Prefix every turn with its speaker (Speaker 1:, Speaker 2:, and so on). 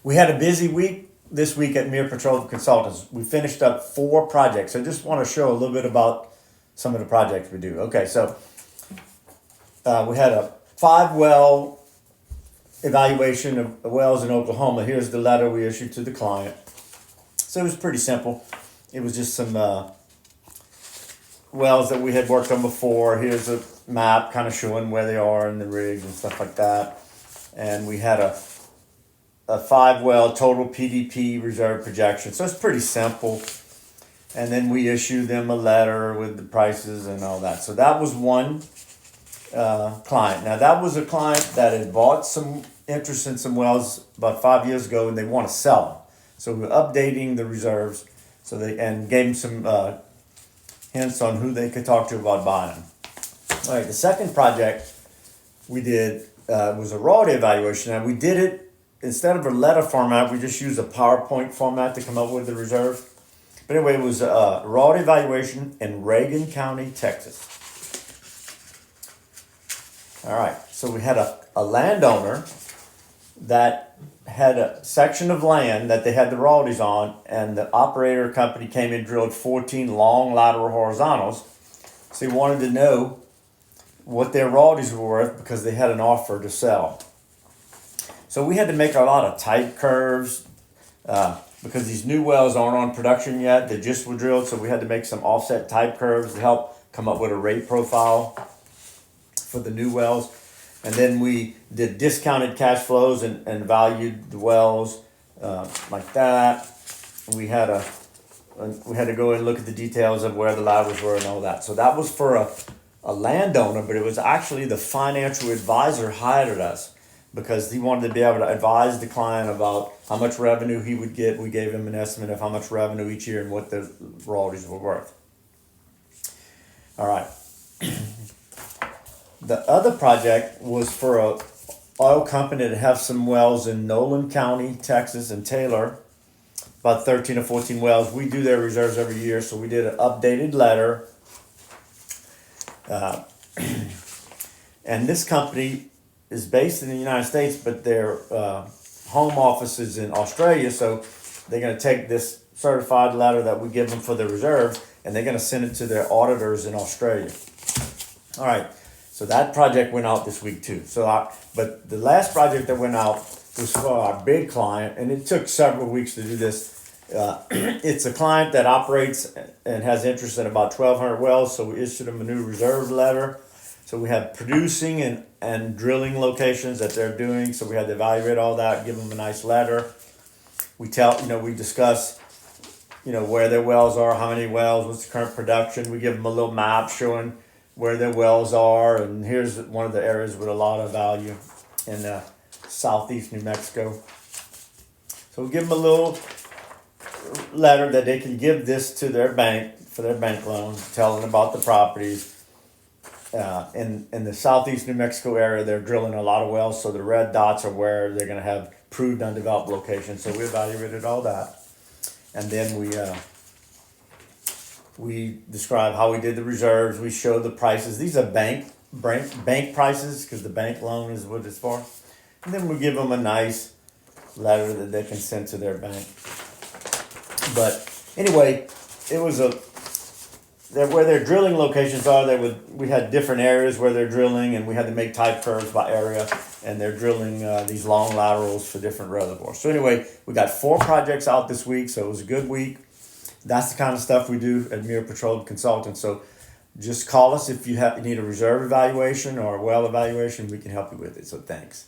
Speaker 1: We had a busy week this week at Mere Petroleum Consultants. We finished up 4 projects. I just want to show a little bit about some of the projects we do. Okay, so we had a 5-well evaluation of wells in Oklahoma. Here's the letter we issued to the client. So it was pretty simple. It was just some wells that we had worked on before. Here's a map kind of showing where they are in the rigs and stuff like that. And we had a 5-well total PDP reserve projection. So it's pretty simple. And then we issue them a letter with the prices and all that. So that was one client. Now that was a client that had bought some interest in some wells about 5 years ago, and they want to sell them. So we're updating the reserves, and gave them some hints on who they could talk to about buying them. All right, the second project we did was a royalty evaluation, and we did it instead of a letter format. We just used a PowerPoint format to come up with the reserve. But anyway, it was a royalty evaluation in Reagan County, Texas. All right, so we had a landowner that had a section of land that they had the royalties on, and the operator company came and drilled 14 long lateral horizontals. So he wanted to know what their royalties were worth because they had an offer to sell. So we had to make a lot of type curves because these new wells aren't on production yet. They just were drilled, so we had to make some offset type curves to help come up with a rate profile for the new wells. And then we did discounted cash flows and valued the wells like that. We had to go and look at the details of where the laterals were and all that. So that was for a landowner, but it was actually the financial advisor hired us because he wanted to be able to advise the client about how much revenue he would get. We gave him an estimate of how much revenue each year and what the royalties were worth. All right. The other project was for a oil company to have some wells in Nolan County, Texas, and Taylor, about 13 or 14 wells. We do their reserves every year, so we did an updated letter. And this company is based in the United States, but their home office is in Australia, so they're going to take this certified letter that we give them for the reserves, and they're going to send it to their auditors in Australia. All right. So that project went out this week too. But the last project that went out was for our big client, and it took several weeks to do this. It's a client that operates and has interest in about 1,200 wells, so we issued them a new reserve letter. So we have producing and drilling locations that they're doing, so we had to evaluate all that, give them a nice letter. We discuss, where their wells are, how many wells, what's the current production. We give them a little map showing where their wells are, and here's one of the areas with a lot of value in southeast New Mexico. So we give them a little letter that they can give this to their bank for their bank loan, telling them about the properties. In the southeast New Mexico area, they're drilling a lot of wells, so the red dots are where they're going to have proved undeveloped locations. So we evaluated all that, and then we describe how we did the reserves. We showed the prices. These are bank prices because the bank loan is what it's for. And then we give them a nice letter that they can send to their bank. But anyway, it was where their drilling locations are. We had different areas where they're drilling, and we had to make type curves by area. And they're drilling these long laterals for different reservoirs. So anyway, we got 4 projects out this week, so it was a good week. That's the kind of stuff we do at Mere Petroleum Consultants. So just call us if you need a reserve evaluation or a well evaluation. We can help you with it. So thanks.